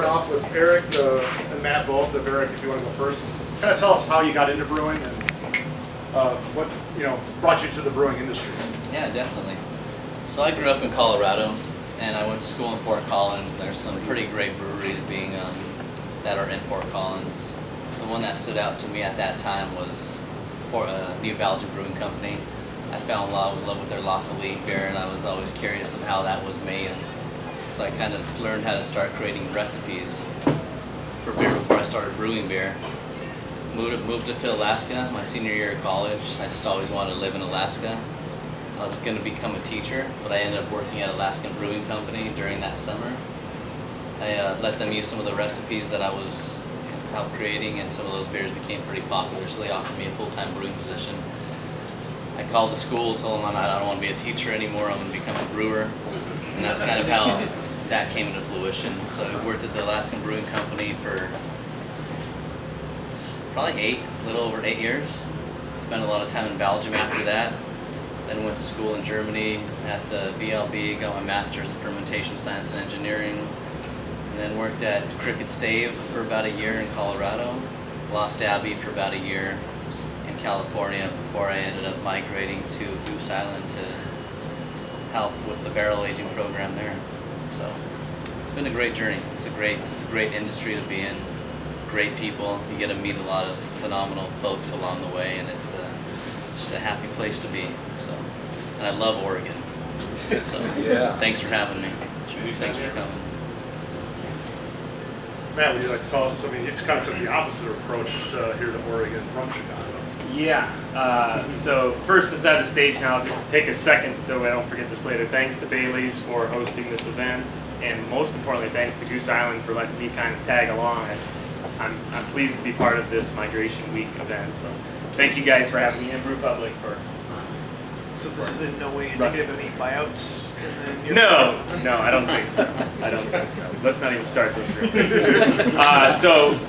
off with Eric and Matt both. If Eric, if you want to go first, kind of tell us how you got into brewing and what brought you to the brewing industry. Yeah, definitely. So I grew up in Colorado, and I went to school in Fort Collins. There's some pretty great breweries that are in Fort Collins. The one that stood out to me at that time was New Belgium Brewing Company. I fell in love with their Lafayette beer, and I was always curious of how that was made. So I kind of learned how to start creating recipes for beer before I started brewing beer. Moved up to Alaska my senior year of college. I just always wanted to live in Alaska. I was going to become a teacher, but I ended up working at Alaskan Brewing Company during that summer. I let them use some of the recipes that I was helped creating, and some of those beers became pretty popular, so they offered me a full-time brewing position. I called the school, told them I don't want to be a teacher anymore, I'm going to become a brewer, and that's kind of how that came into fruition. So I worked at the Alaskan Brewing Company for probably a little over 8 years. Spent a lot of time in Belgium after that. Then went to school in Germany at VLB, got my master's in fermentation science and engineering. And then worked at Cricket Stave for about a year in Colorado. Lost Abbey for about a year in California before I ended up migrating to Goose Island to help with the barrel aging program there. So it's been a great journey. It's a great industry to be in. Great people. You get to meet a lot of phenomenal folks along the way, and it's just a happy place to be. So, and I love Oregon. So Yeah. Thanks for having me. Thanks for coming. Matt, would you like to tell us? I mean, you kind of took the opposite approach here to Oregon from Chicago. Yeah. So first, since I have the stage now, I'll just take a second so I don't forget this later. Thanks to Bailey's for hosting this event, and most importantly, thanks to Goose Island for letting me kind of tag along. I'm pleased to be part of this Migration Week event. So thank you guys for having me in Brewpublic for. So this is in no way indicative of any buyouts? No, I don't think so. Let's not even start this. So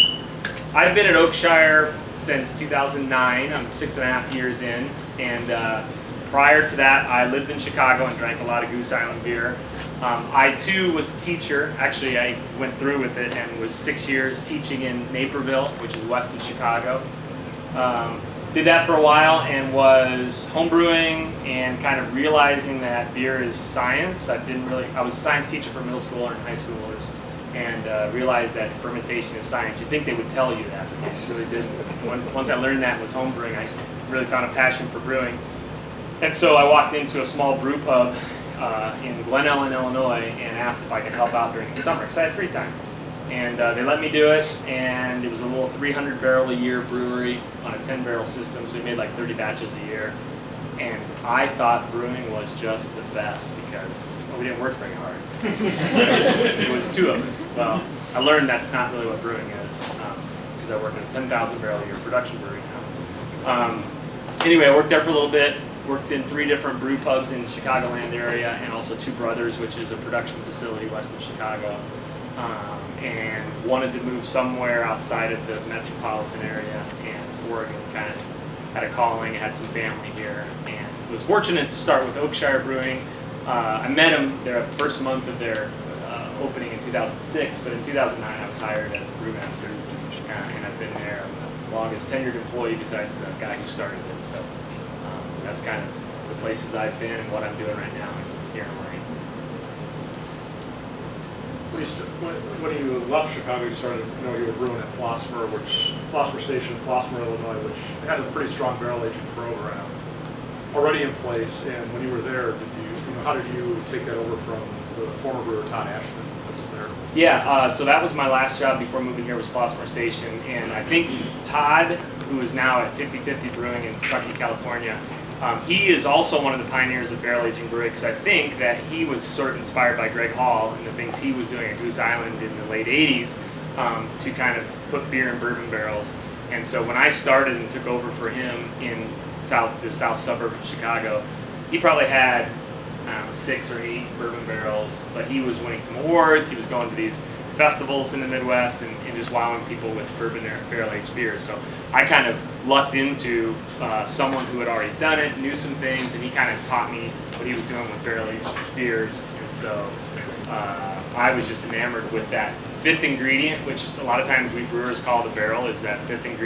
I've been at Oakshire since 2009. I'm 6.5 years in, and prior to that, I lived in Chicago and drank a lot of Goose Island beer. I too was a teacher. Actually, I went through with it and was 6 years teaching in Naperville, which is west of Chicago. Did that for a while and was homebrewing and kind of realizing that beer is science. I was a science teacher for middle schoolers and high schoolers, and realized that fermentation is science. You'd think they would tell you that, but they really didn't. Once I learned that and was homebrewing, I really found a passion for brewing. And so I walked into a small brew pub in Glen Ellen, Illinois, and asked if I could help out during the summer because I had free time. And they let me do it, and it was a little 300 barrel a year brewery on a 10 barrel system, so we made like 30 batches a year. And I thought brewing was just the best because we didn't work very hard. It was two of us. Well, I learned that's not really what brewing is because I work in a 10,000 barrel a year production brewery now. Anyway, I worked there for a little bit. Worked in 3 different brew pubs in the Chicagoland area, and also Two Brothers, which is a production facility west of Chicago. And wanted to move somewhere outside of the metropolitan area, and Oregon kind of had a calling. I had some family here, and was fortunate to start with Oakshire Brewing. I met them their first month of their opening in 2006, but in 2009 I was hired as the brewmaster, and I've been there. I'm the longest tenured employee besides the guy who started it. So that's kind of the places I've been and what I'm doing right now here in Oregon. When you left Chicago, you started, you were brewing at Flossmoor Station in Flossmoor, Illinois, which had a pretty strong barrel aging program already in place. And when you were there, how did you take that over from the former brewer Todd Ashman that was there? Yeah, so that was my last job before moving here was Flossmoor Station, and I think Todd, who is now at 50/50 Brewing in Truckee, California, he is also one of the pioneers of barrel aging brewing because I think that he was sort of inspired by Greg Hall and the things he was doing at Goose Island in the late 80s to kind of put beer in bourbon barrels. And so when I started and took over for him in the south suburb of Chicago, he probably had 6 or 8 bourbon barrels, but he was winning some awards. He was going to these festivals in the Midwest and just wowing people with bourbon barrel-aged beers. So I kind of lucked into someone who had already done it, knew some things, and he kind of taught me what he was doing with barrel-aged beers. And so I was just enamored with that fifth ingredient, which a lot of times we brewers call the barrel, is that fifth ingredient.